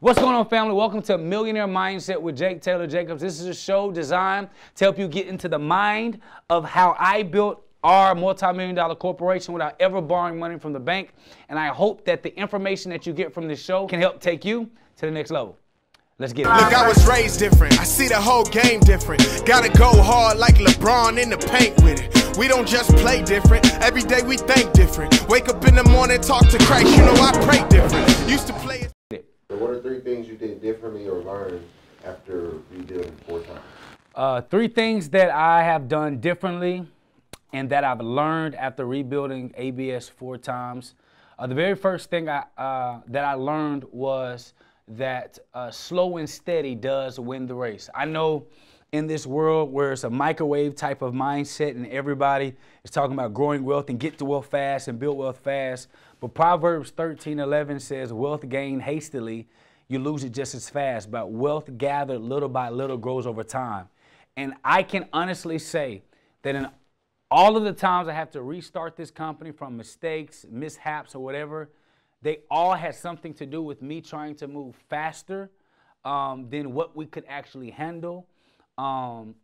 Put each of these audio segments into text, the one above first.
What's going on, family? Welcome to Millionaire Mindset with Tayler Jacobs. This is a show designed to help you get into the mind of how I built our multi-million-dollar corporation without ever borrowing money from the bank. And I hope that the information that you get from this show can help take you to the next level. Let's get it. Look, I was raised different. I see the whole game different. Gotta go hard like LeBron in the paint with it. We don't just play different. Every day we think different. Wake up in the morning, talk to Christ. You know I pray different. Used to play it. So what are 3 things you did differently or learned after rebuilding 4 times? 3 things that I have done differently and that I've learned after rebuilding ABS 4 times. The very first thing that I learned was that slow and steady does win the race. I know in this world where it's a microwave type of mindset and everybody is talking about growing wealth and get to wealth fast and build wealth fast, but Proverbs 13:11 says, wealth gained hastily, you lose it just as fast, but wealth gathered little by little grows over time. And I can honestly say that in all of the times I have to restart this company from mistakes, mishaps, or whatever, they all had something to do with me trying to move faster than what we could actually handle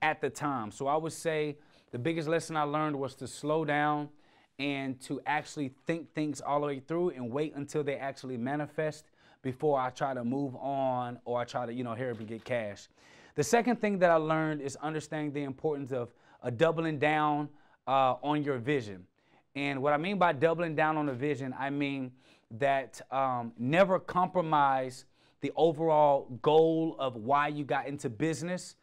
at the time. So I would say the biggest lesson I learned was to slow down and to actually think things all the way through and wait until they actually manifest before I try to move on or I try to, hurry up and get cash. The second thing that I learned is understanding the importance of doubling down on your vision. And what I mean by doubling down on a vision, I mean that never compromise the overall goal of why you got into business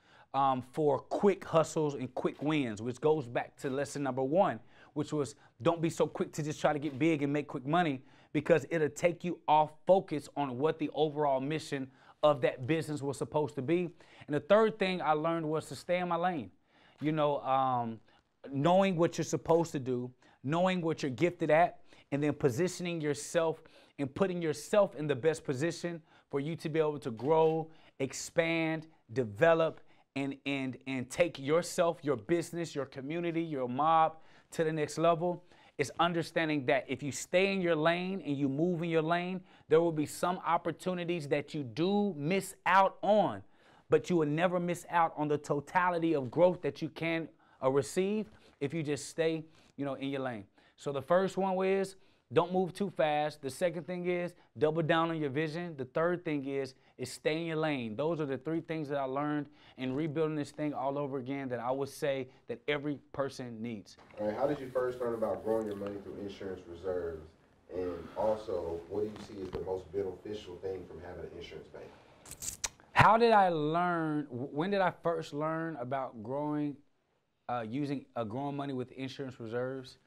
for quick hustles and quick wins, which goes back to lesson number 1, which was don't be so quick to just try to get big and make quick money, because it'll take you off focus on what the overall mission of that business was supposed to be. And the third thing I learned was to stay in my lane. Knowing what you're supposed to do, knowing what you're gifted at, and then positioning yourself and putting yourself in the best position for you to be able to grow, expand, develop, and take yourself, your business, your community, your mob to the next level. Is understanding that if you stay in your lane and you move in your lane, there will be some opportunities that you do miss out on, but you will never miss out on the totality of growth that you can receive if you just stay, in your lane. So the first one is don't move too fast. The second thing is double down on your vision. The third thing is stay in your lane. Those are the 3 things that I learned in rebuilding this thing all over again that I would say that every person needs. All right, how did you first learn about growing your money through insurance reserves? And also, what do you see as the most beneficial thing from having an insurance bank? How did I learn? When did I first learn about growing, using growing money with insurance reserves?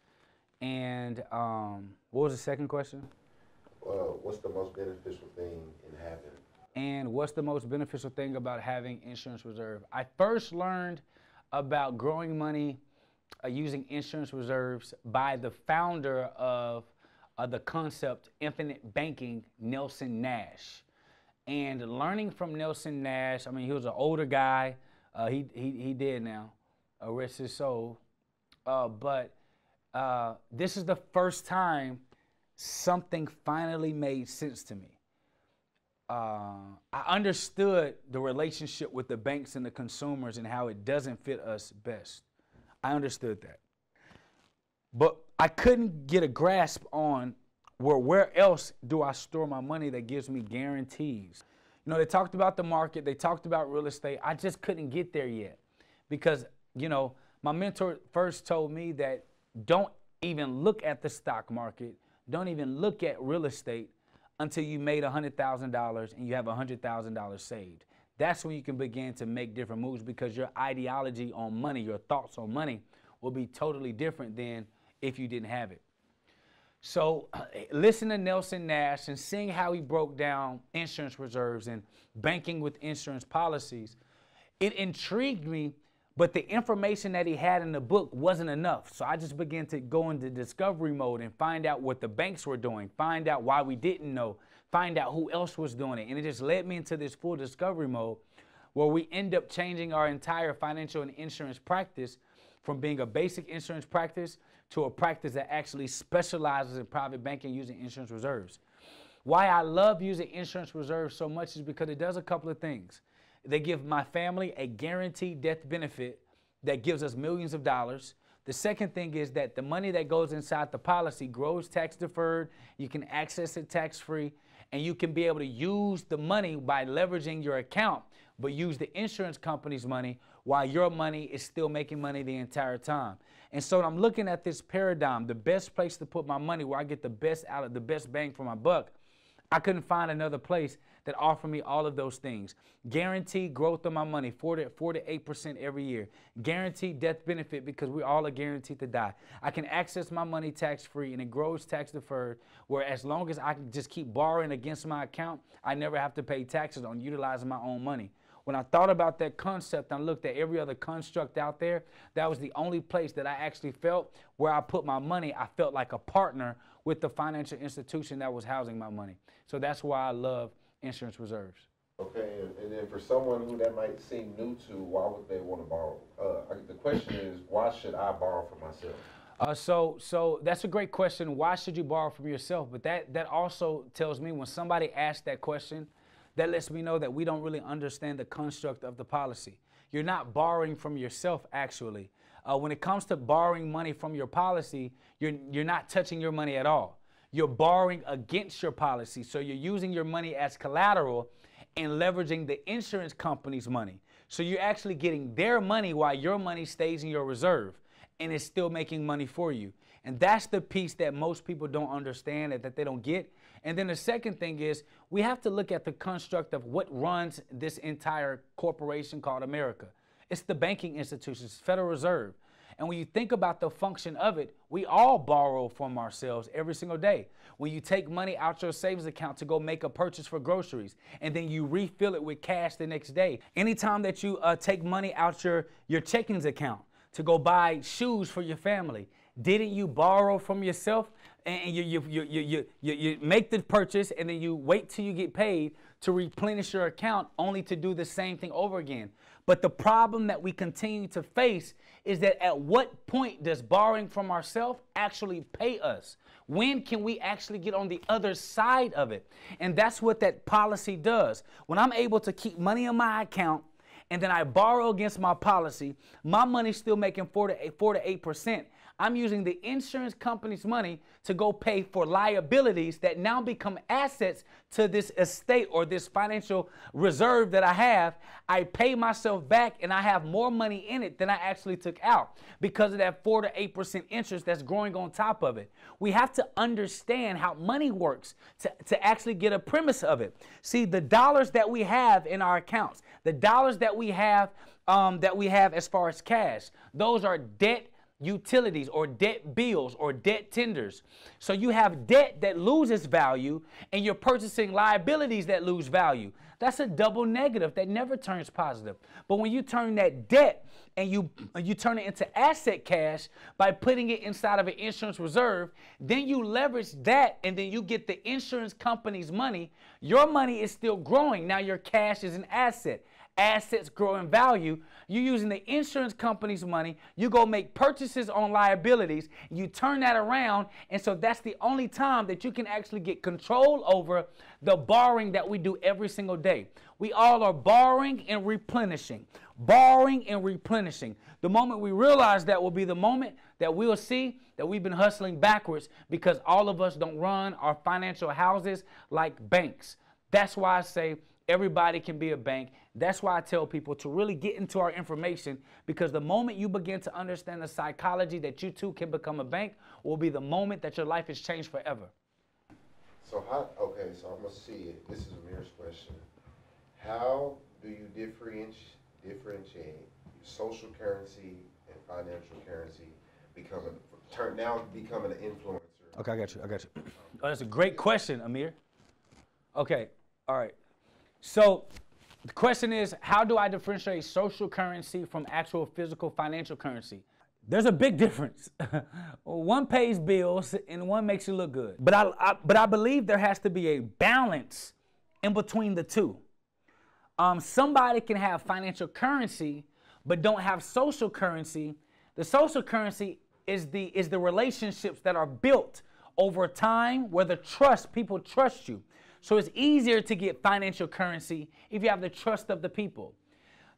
And what was the second question? What's the most beneficial thing in having? And what's the most beneficial thing about having insurance reserve? I first learned about growing money using insurance reserves by the founder of the concept Infinite Banking, Nelson Nash. And learning from Nelson Nash, he was an older guy. He dead now, rest his soul. But this is the first time something finally made sense to me. I understood the relationship with the banks and the consumers and how it doesn't fit us best. I understood that. But I couldn't get a grasp on where else do I store my money that gives me guarantees. They talked about the market, they talked about real estate. I just couldn't get there yet because, my mentor first told me that don't even look at the stock market, don't even look at real estate until you made $100,000 and you have $100,000 saved. That's when you can begin to make different moves because your ideology on money, your thoughts on money will be totally different than if you didn't have it. So listen to Nelson Nash and seeing how he broke down insurance reserves and banking with insurance policies, it intrigued me, but the information that he had in the book wasn't enough. So I just began to go into discovery mode and find out what the banks were doing, find out why we didn't know, find out who else was doing it. And it just led me into this full discovery mode where we end up changing our entire financial and insurance practice from being a basic insurance practice to a practice that actually specializes in private banking using insurance reserves. Why I love using insurance reserves so much is because it does a couple of things. They give my family a guaranteed death benefit that gives us millions of dollars. The second thing is that the money that goes inside the policy grows tax deferred. You can access it tax free, and you can be able to use the money by leveraging your account, but use the insurance company's money while your money is still making money the entire time. And so I'm looking at this paradigm, the best place to put my money where I get the best out of the best bang for my buck. I couldn't find another place that offered me all of those things. Guaranteed growth of my money, 4 to 8% every year. Guaranteed death benefit because we all are guaranteed to die. I can access my money tax-free and it grows tax deferred, where as long as I can just keep borrowing against my account, I never have to pay taxes on utilizing my own money. When I thought about that concept and looked at every other construct out there, that was the only place that I actually felt where I put my money, I felt like a partner with the financial institution that was housing my money. So that's why I love insurance reserves. Okay, and then for someone who that might seem new to, why would they want to borrow? The question is, why should I borrow for myself? So that's a great question. Why should you borrow from yourself? But that also tells me when somebody asks that question, that lets me know that we don't really understand the construct of the policy. You're not borrowing from yourself, actually. When it comes to borrowing money from your policy, you're not touching your money at all. You're borrowing against your policy. So you're using your money as collateral and leveraging the insurance company's money. So you're actually getting their money while your money stays in your reserve and is still making money for you. And that's the piece that most people don't understand and that they don't get. And then the second thing is we have to look at the construct of what runs this entire corporation called America. It's the banking institutions, Federal Reserve. And when you think about the function of it, we all borrow from ourselves every single day. When you take money out your savings account to go make a purchase for groceries, and then you refill it with cash the next day. Anytime that you take money out your checkings account to go buy shoes for your family, didn't you borrow from yourself? And you make the purchase, and then you wait till you get paid to replenish your account, only to do the same thing over again. But the problem that we continue to face is that at what point does borrowing from ourselves actually pay us? When can we actually get on the other side of it? And that's what that policy does. When I'm able to keep money in my account and then I borrow against my policy, my money's still making 4 to 8%. I'm using the insurance company's money to go pay for liabilities that now become assets to this estate or this financial reserve that I have. I pay myself back and I have more money in it than I actually took out because of that 4 to 8% interest that's growing on top of it. We have to understand how money works to actually get a premise of it. See, the dollars that we have in our accounts, the dollars that we have as far as cash, those are debt utilities or debt bills or debt tenders. So you have debt that loses value and you're purchasing liabilities that lose value. That's a double negative that never turns positive. But when you turn that debt and you turn it into asset cash by putting it inside of an insurance reserve, then you leverage that and then you get the insurance company's money. Your money is still growing. Now your cash is an asset. Assets grow in value. You're using the insurance company's money. You go make purchases on liabilities. You turn that around. And so that's the only time that you can actually get control over the borrowing that we do every single day. We all are borrowing and replenishing. Borrowing and replenishing. The moment we realize that will be the moment that we'll see that we've been hustling backwards because all of us don't run our financial houses like banks. That's why I say everybody can be a bank. That's why I tell people to really get into our information, because the moment you begin to understand the psychology that you too can become a bank will be the moment that your life is changed forever. So I'm going to see it. This is Amir's question. How do you differentiate social currency and financial currency becoming an influencer? Okay, I got you. Oh, that's a great question, Amir. Okay, all right. So the question is, how do I differentiate social currency from actual physical financial currency? There's a big difference. One pays bills and one makes you look good. But I believe there has to be a balance in between the two. Somebody can have financial currency but don't have social currency. The social currency is the relationships that are built over time where people trust you. So it's easier to get financial currency if you have the trust of the people.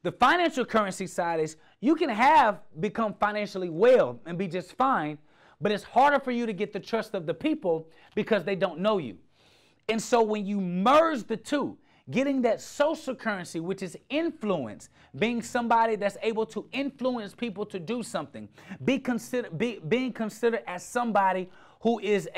The financial currency side is you can become financially well and be just fine, but it's harder for you to get the trust of the people because they don't know you. And so when you merge the two, getting that social currency, which is influence, being somebody that's able to influence people to do something, being considered as somebody who is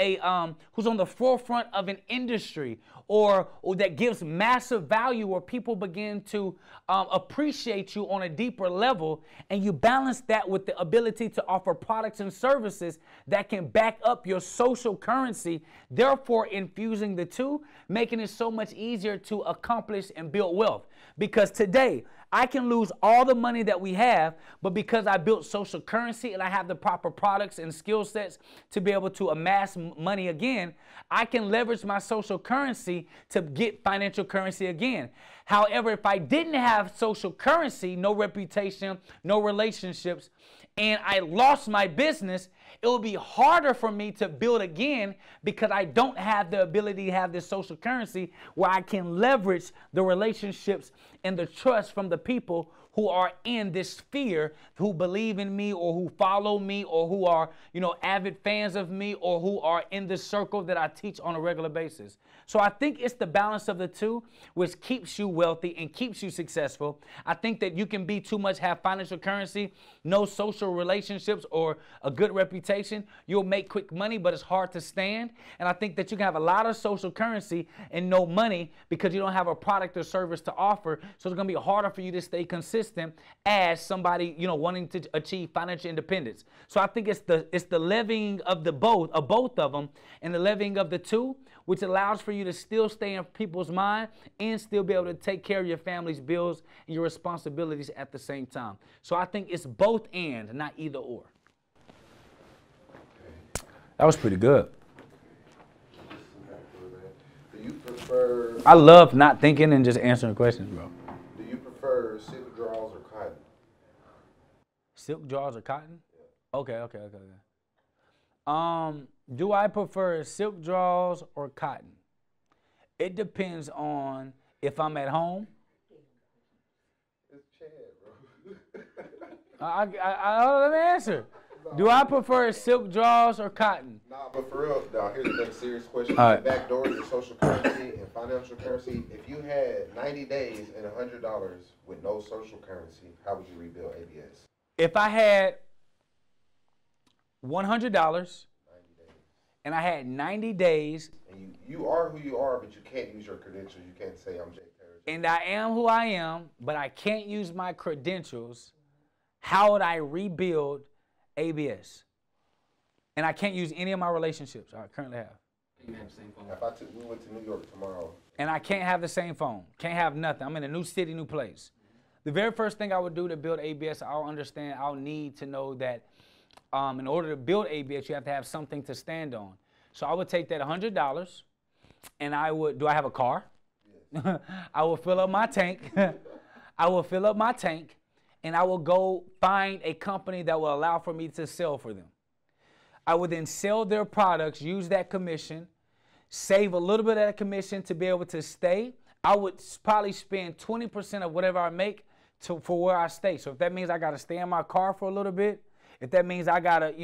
who's on the forefront of an industry, or that gives massive value, where people begin to appreciate you on a deeper level, and you balance that with the ability to offer products and services that can back up your social currency, therefore infusing the two, making it so much easier to accomplish and build wealth. Because today, I can lose all the money that we have, but because I built social currency and I have the proper products and skill sets to be able to amass money again, I can leverage my social currency to get financial currency again. However, if I didn't have social currency, no reputation, no relationships, and I lost my business, it will be harder for me to build again because I don't have the ability to have this social currency where I can leverage the relationships and the trust from the people who are in this sphere, who believe in me or who follow me or who are, avid fans of me or who are in the circle that I teach on a regular basis. So I think it's the balance of the two which keeps you wealthy and keeps you successful. I think that you can be too much, have financial currency, no social relationships or a good reputation. You'll make quick money, but it's hard to stand. And I think that you can have a lot of social currency and no money because you don't have a product or service to offer. So it's going to be harder for you to stay consistent as somebody, wanting to achieve financial independence. So I think it's the levying of both of them, and the levying of the two, which allows for you to still stay in people's mind and still be able to take care of your family's bills and your responsibilities at the same time. So I think it's both and, not either or. That was pretty good. Do you prefer? I love not thinking and just answering questions, bro. Do you prefer silk drawers or cotton? Silk drawers or cotton? Okay. Do I prefer silk drawers or cotton? It depends on if I'm at home. It's Chad, bro. Let me answer. Do I prefer silk drawers or cotton? Nah, but for real, here's the next serious question. All right. Backdoor your social currency and financial currency. If you had 90 days and $100 with no social currency, how would you rebuild ABS? If I had $100 and I had 90 days. And you are who you are, but you can't use your credentials. You can't say I'm Jay Tayler. And I am who I am, but I can't use my credentials. How would I rebuild ABS? And I can't use any of my relationships I currently have. You can have the same phone. If we went to New York tomorrow. And I can't have the same phone. Can't have nothing. I'm in a new city, new place. The very first thing I would do to build ABS, I'll need to know that in order to build ABS, you have to have something to stand on. So I would take that $100 and do I have a car? Yes. I will fill up my tank. I will fill up my tank and I will go find a company that will allow for me to sell for them. I would then sell their products, use that commission, save a little bit of that commission to be able to stay. I would probably spend 20% of whatever I make for where I stay. So if that means I got to stay in my car for a little bit, if that means I got to,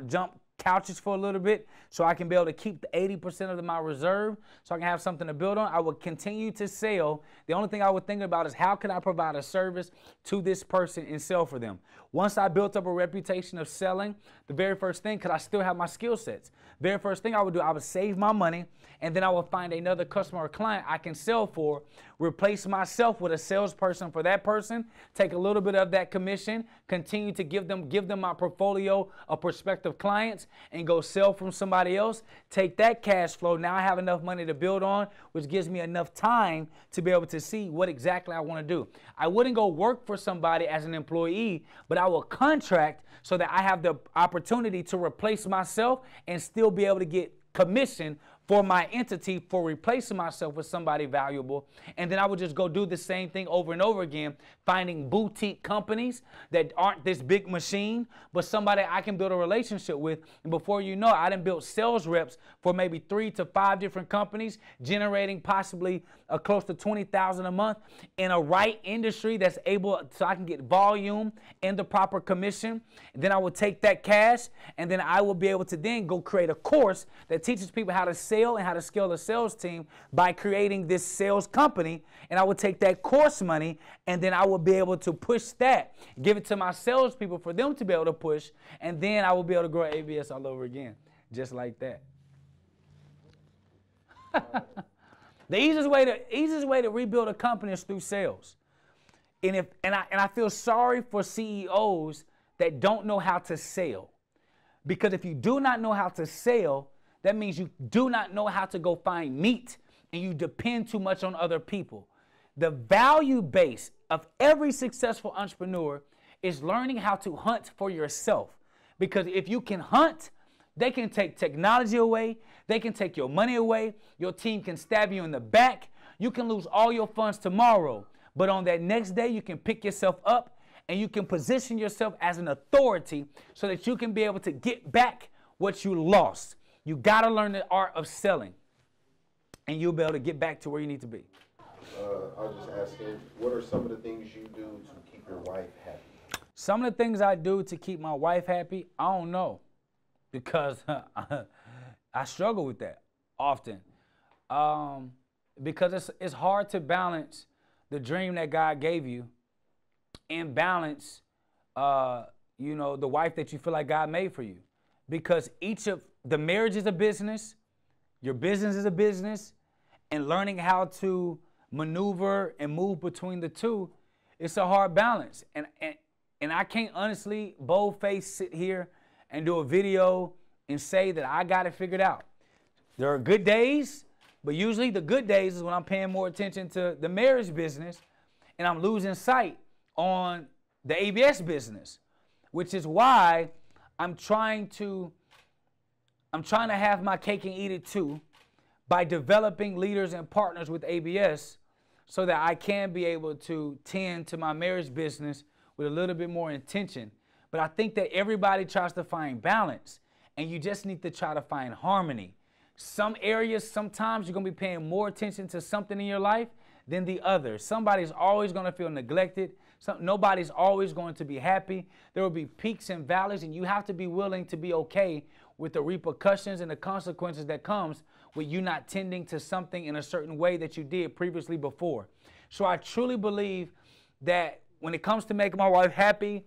jump couches for a little bit so I can be able to keep the 80% of my reserve so I can have something to build on, I would continue to sell. The only thing I would think about is how can I provide a service to this person and sell for them. Once I built up a reputation of selling, the very first thing, because I still have my skill sets, very first thing I would do, I would save my money, and then I would find another customer or client I can sell for, replace myself with a salesperson for that person, take a little bit of that commission, continue to give them my portfolio of prospective clients, and go sell from somebody else, take that cash flow. Now I have enough money to build on, which gives me enough time to be able to see what exactly I want to do. I wouldn't go work for somebody as an employee, but I will contract so that I have the opportunity to replace myself and still be able to get commission for my entity for replacing myself with somebody valuable. And then I would just go do the same thing over and over again, finding boutique companies that aren't this big machine, but somebody I can build a relationship with. And before you know it, I done built sales reps for maybe 3 to 5 different companies, generating possibly close to $20,000 a month in a right industry that's able, so I can get volume and the proper commission. And then I will take that cash, and then I will be able to then go create a course that teaches people how to sell and how to scale a sales team by creating this sales company. And I will take that course money, and then I will be able to push that, give it to my salespeople for them to be able to push, and then I will be able to grow ABS all over again, just like that. The easiest way to rebuild a company is through sales. And I feel sorry for CEOs that don't know how to sell. Because if you do not know how to sell, that means you do not know how to go find meat, and you depend too much on other people. The value base of every successful entrepreneur is learning how to hunt for yourself. Because if you can hunt, they can take technology away, they can take your money away, your team can stab you in the back, you can lose all your funds tomorrow. But on that next day, you can pick yourself up and you can position yourself as an authority so that you can be able to get back what you lost. You got to learn the art of selling, and you'll be able to get back to where you need to be. I was just asking, what are some of the things you do to keep your wife happy? Some of the things I do to keep my wife happy, I don't know, because I struggle with that often. Because it's hard to balance the dream that God gave you and balance, the wife that you feel like God made for you. Because each of the marriage is a business, your business is a business, and learning how to maneuver and move between the two, it's a hard balance. And I can't honestly bold-faced sit here and do a video and say that I got it figured out. There are good days, but usually the good days is when I'm paying more attention to the marriage business and I'm losing sight on the ABS business, which is why I'm trying to have my cake and eat it too by developing leaders and partners with ABS so that I can be able to tend to my marriage business with a little bit more intention. But I think that everybody tries to find balance, and you just need to try to find harmony. Some areas, sometimes you're going to be paying more attention to something in your life than the other. Somebody's always going to feel neglected. Nobody's always going to be happy. There will be peaks and valleys, and you have to be willing to be okay with the repercussions and the consequences that comes with you not tending to something in a certain way that you did previously before. So I truly believe that when it comes to making my wife happy,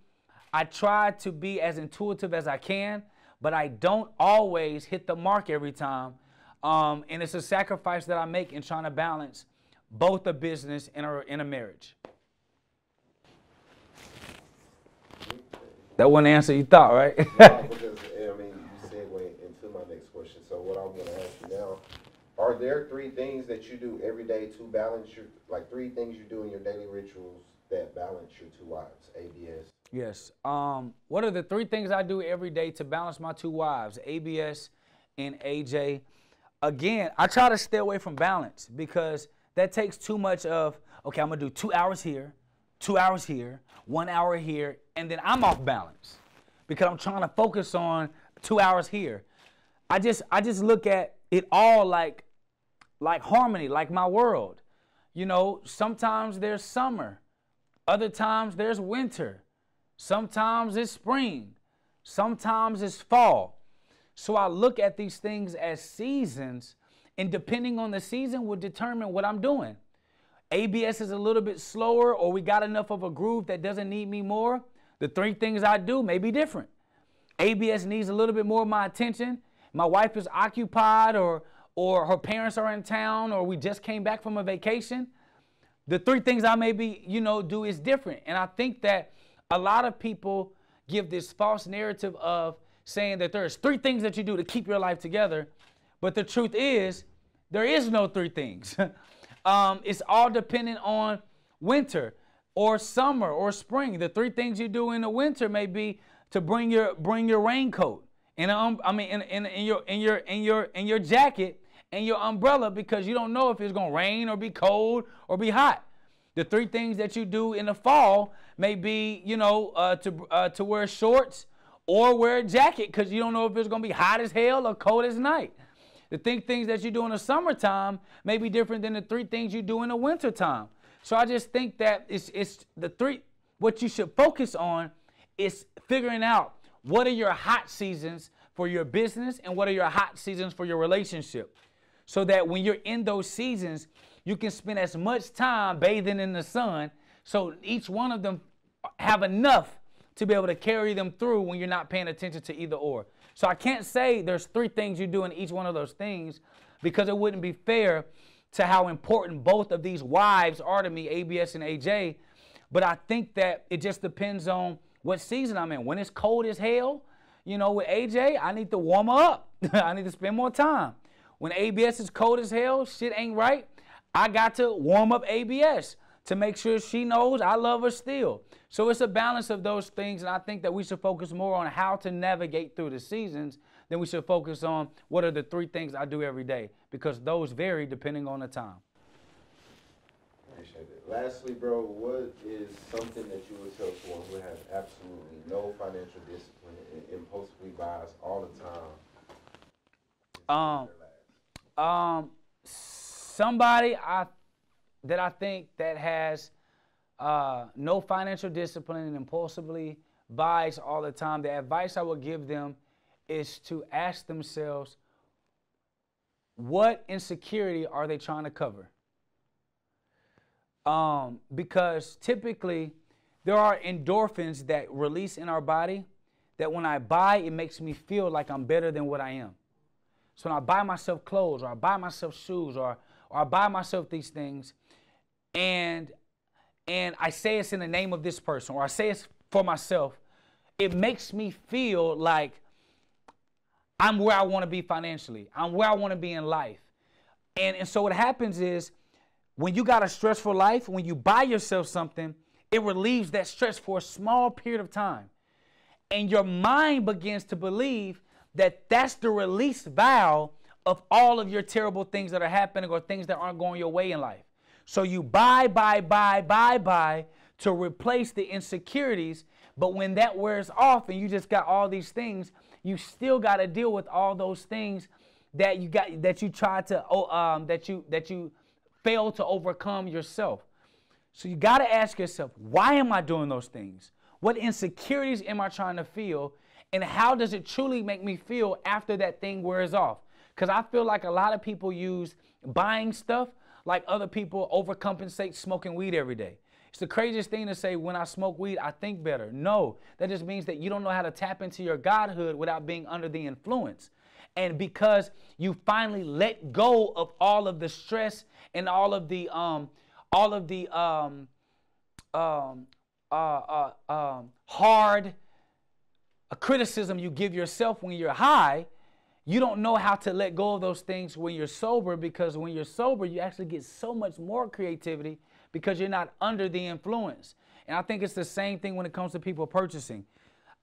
I try to be as intuitive as I can, but I don't always hit the mark every time. And it's a sacrifice that I make in trying to balance both a business and in a marriage. That wasn't the answer you thought, right? No, because, you segue into my next question. So what I'm going to ask you now, are there 3 things that you do every day to balance your, 3 things you do in your daily rituals that balance your 2 wives, ABS? Yes. What are the 3 things I do every day to balance my 2 wives, ABS and AJ? Again, I try to stay away from balance because that takes too much of, okay, I'm going to do 2 hours here, 2 hours here, 1 hour here, and then I'm off balance because I'm trying to focus on 2 hours here. I just look at it all like harmony, like my world. You know, sometimes there's summer, other times there's winter, sometimes it's spring, sometimes it's fall. So I look at these things as seasons, and depending on the season will determine what I'm doing. ABS is a little bit slower, or we got enough of a groove that doesn't need me more. The 3 things I do may be different. ABS needs a little bit more of my attention. My wife is occupied, or her parents are in town, or we just came back from a vacation. The 3 things I maybe, do is different. And I think that a lot of people give this false narrative of saying that there's 3 things that you do to keep your life together. But the truth is, there is no 3 things. It's all dependent on winter or summer or spring. The 3 things you do in the winter may be to bring your raincoat and in your jacket and your umbrella because you don't know if it's going to rain or be cold or be hot. The 3 things that you do in the fall may be, to wear shorts or wear a jacket because you don't know if it's going to be hot as hell or cold as night. The things that you do in the summertime may be different than the 3 things you do in the wintertime. So I just think that it's the 3, what you should focus on is figuring out what are your hot seasons for your business and what are your hot seasons for your relationship. So that when you're in those seasons, you can spend as much time bathing in the sun so each one of them have enough to be able to carry them through when you're not paying attention to either or. So I can't say there's 3 things you do in each one of those things because it wouldn't be fair to how important both of these wives are to me, ABS and AJ. But I think that it just depends on what season I'm in. When it's cold as hell, with AJ, I need to warm her up. I need to spend more time. When ABS is cold as hell, shit ain't right, I got to warm up ABS to make sure she knows I love her still. So it's a balance of those things, and I think that we should focus more on how to navigate through the seasons than we should focus on what are the 3 things I do every day, because those vary depending on the time. Appreciate it. Lastly, bro, what is something that you would tell someone who has absolutely no financial discipline and impulsively buys all the time? Somebody that I think that has no financial discipline and impulsively buys all the time, the advice I would give them is to ask themselves, what insecurity are they trying to cover? Because typically there are endorphins that release in our body that when I buy, it makes me feel like I'm better than what I am. So when I buy myself clothes, or I buy myself shoes, or I buy myself these things, and I say it's in the name of this person, or I say it's for myself, it makes me feel like I'm where I want to be financially. I'm where I want to be in life. And so what happens is when you got a stressful life, when you buy yourself something, it relieves that stress for a small period of time. And your mind begins to believe that that's the release valve of all of your terrible things that are happening or things that aren't going your way in life. So you buy to replace the insecurities. But when that wears off and you just got all these things, you still got to deal with all those things that you failed to overcome yourself. So you got to ask yourself, why am I doing those things? What insecurities am I trying to feel? And how does it truly make me feel after that thing wears off? Because I feel like a lot of people use buying stuff like other people overcompensate smoking weed every day. It's the craziest thing to say, when I smoke weed, I think better. No, that just means that you don't know how to tap into your godhood without being under the influence. And because you finally let go of all of the stress and all of the hard criticism you give yourself when you're high, you don't know how to let go of those things when you're sober, because when you're sober, you actually get so much more creativity because you're not under the influence. And I think it's the same thing when it comes to people purchasing.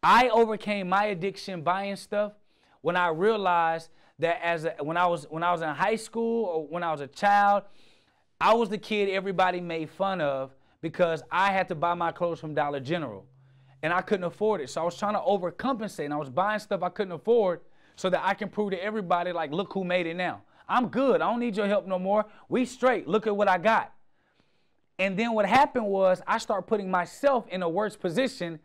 I overcame my addiction buying stuff when I realized that when I was in high school or when I was a child, I was the kid everybody made fun of because I had to buy my clothes from Dollar General and I couldn't afford it. So I was trying to overcompensate and I was buying stuff I couldn't afford so that I can prove to everybody, like, look who made it now. I'm good. I don't need your help no more. We straight. Look at what I got. And then what happened was I started putting myself in a worse position,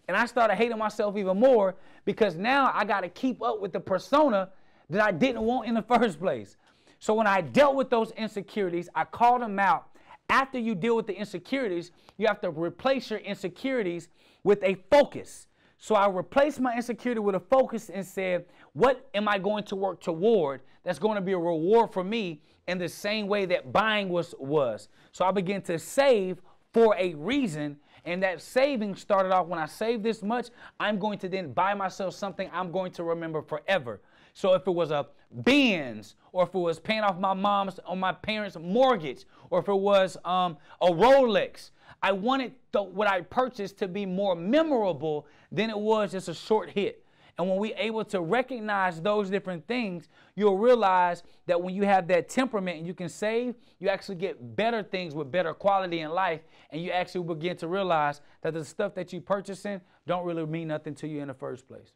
and I started hating myself even more because now I got to keep up with the persona that I didn't want in the first place. So when I dealt with those insecurities, I called them out. After you deal with the insecurities, you have to replace your insecurities with a focus. So I replaced my insecurity with a focus and said, what am I going to work toward that's going to be a reward for me in the same way that buying was? So I began to save for a reason, and that saving started off when I saved this much, I'm going to then buy myself something I'm going to remember forever. So if it was a Benz, or if it was paying off my parents' mortgage, or if it was a Rolex, I wanted what I purchased to be more memorable than it was just a short hit. And when we're able to recognize those different things, you'll realize that when you have that temperament and you can save, you actually get better things with better quality in life. And you actually begin to realize that the stuff that you're purchasing don't really mean nothing to you in the first place.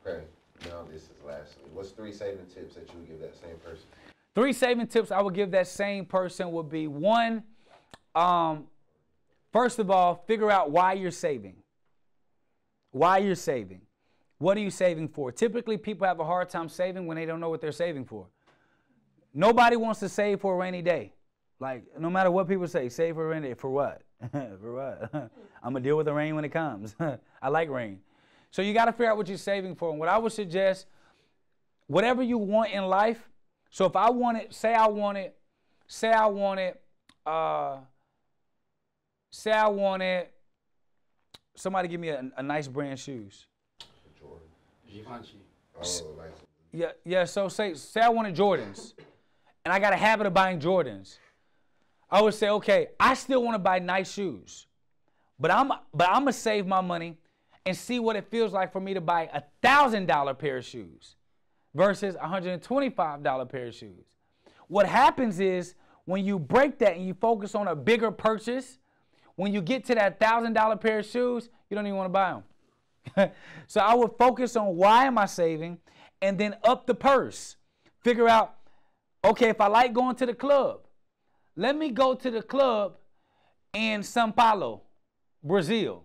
Okay, now this is lastly. What's 3 saving tips that you would give that same person? 3 saving tips I would give that same person would be, 1, first of all, figure out why you're saving. Why you're saving. What are you saving for? Typically, people have a hard time saving when they don't know what they're saving for. Nobody wants to save for a rainy day. Like, no matter what people say, save for a rainy day. For what? For what? I'm going to deal with the rain when it comes. I like rain. So you got to figure out what you're saving for. And what I would suggest, whatever you want in life. So if I wanted, say I wanted, somebody give me a nice brand shoes. Yeah. So say I wanted Jordans, and I got a habit of buying Jordans. I would say, okay, I still want to buy nice shoes, but I'm gonna save my money and see what it feels like for me to buy $1,000 pair of shoes versus $125 pair of shoes. What happens is when you break that and you focus on a bigger purchase, when you get to that $1,000 pair of shoes, you don't even want to buy them. So I would focus on why am I saving, and then up the purse. Figure out, okay, if I like going to the club, let me go to the club in São Paulo, Brazil.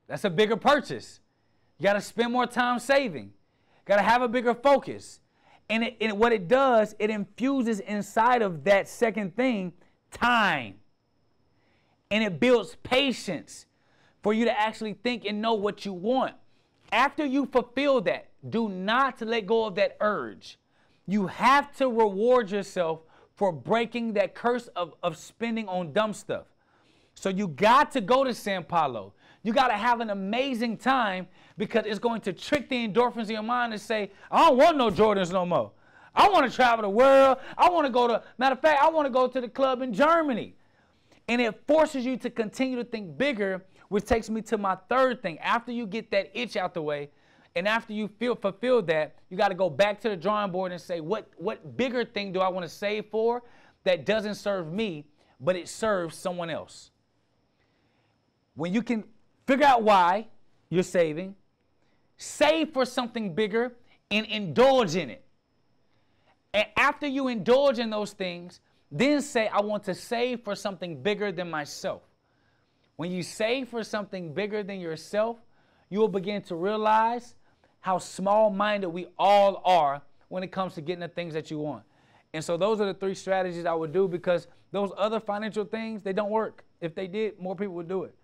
That's a bigger purchase. You got to spend more time saving. Got to have a bigger focus. And what it does, it infuses inside of that second thing time. And it builds patience for you to actually think and know what you want. After you fulfill that, do not let go of that urge. You have to reward yourself for breaking that curse of spending on dumb stuff. So you got to go to São Paulo. You got to have an amazing time because it's going to trick the endorphins in your mind to say, I don't want no Jordans no more. I want to travel the world. I want to go to, matter of fact, I want to go to the club in Germany. And it forces you to continue to think bigger, which takes me to my third thing. After you get that itch out the way, and after you fulfill that, you got to go back to the drawing board and say, what bigger thing do I want to save for that doesn't serve me, but it serves someone else? When you can figure out why you're saving, save for something bigger, and indulge in it. And after you indulge in those things, then say, I want to save for something bigger than myself. When you save for something bigger than yourself, you will begin to realize how small-minded we all are when it comes to getting the things that you want. And so those are the 3 strategies I would do, because those other financial things, they don't work. If they did, more people would do it.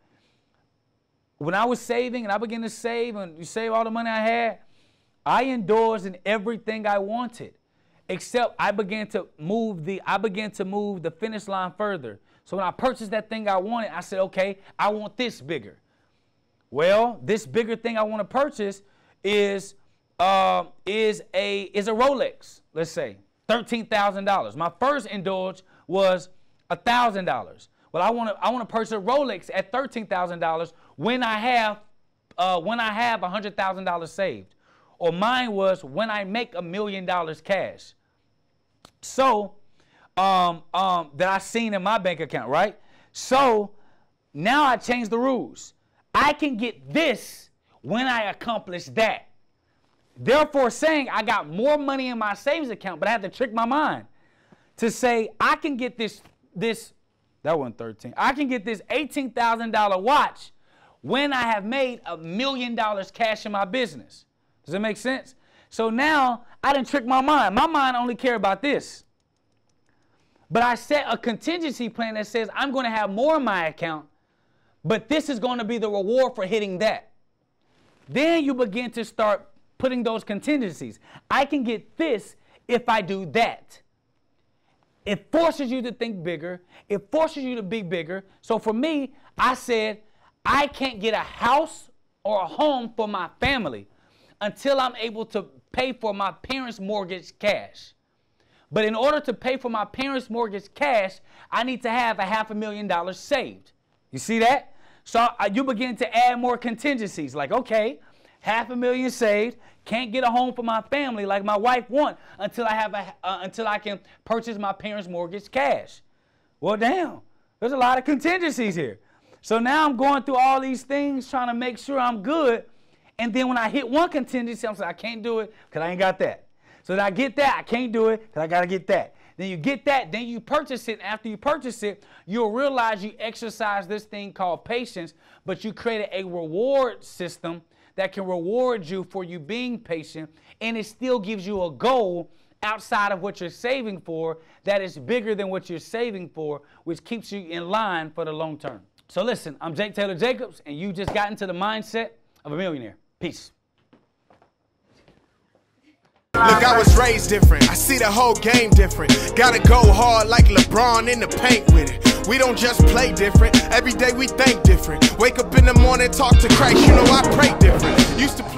When I was saving and I began to save and you save all the money I had, I indulged in everything I wanted, except I began to move the finish line further. So when I purchased that thing I wanted, I said, okay, I want this bigger. Well, this bigger thing I want to purchase is a Rolex, let's say, $13,000. My first indulge was $1,000. Well, I want to purchase a Rolex at $13,000 when I have $100,000 saved. Or mine was when I make $1 million cash. So that I seen in my bank account, right? So now I changed the rules. I can get this when I accomplish that. Therefore saying I got more money in my savings account, but I had to trick my mind to say I can get this that wasn't 13. I can get this $18,000 watch when I have made $1 million cash in my business. Does that make sense? So now I didn't trick my mind. My mind only cared about this. But I set a contingency plan that says I'm going to have more in my account, but this is going to be the reward for hitting that. Then you begin to start putting those contingencies. I can get this if I do that. It forces you to think bigger. It forces you to be bigger. So for me, I said, I can't get a house or a home for my family until I'm able to pay for my parents' mortgage cash. But in order to pay for my parents' mortgage cash, I need to have $500,000 saved. You see that? So you begin to add more contingencies. Like, okay, $500,000 saved, can't get a home for my family like my wife wants until I can purchase my parents' mortgage cash. Well, damn, there's a lot of contingencies here. So now I'm going through all these things trying to make sure I'm good. And then when I hit one contingency, I'm saying I can't do it because I ain't got that. So then I get that, I can't do it because I got to get that. Then you get that, then you purchase it. After you purchase it, you'll realize you exercise this thing called patience, but you created a reward system that can reward you for you being patient, and it still gives you a goal outside of what you're saving for that is bigger than what you're saving for, which keeps you in line for the long term. So listen, I'm Tayler Jacobs, and you just got into the mindset of a millionaire. Peace. Look, I was raised different. I see the whole game different. Gotta go hard like LeBron in the paint with it. We don't just play different. Every day we think different. Wake up in the morning, talk to Christ. You know I pray different. Used to play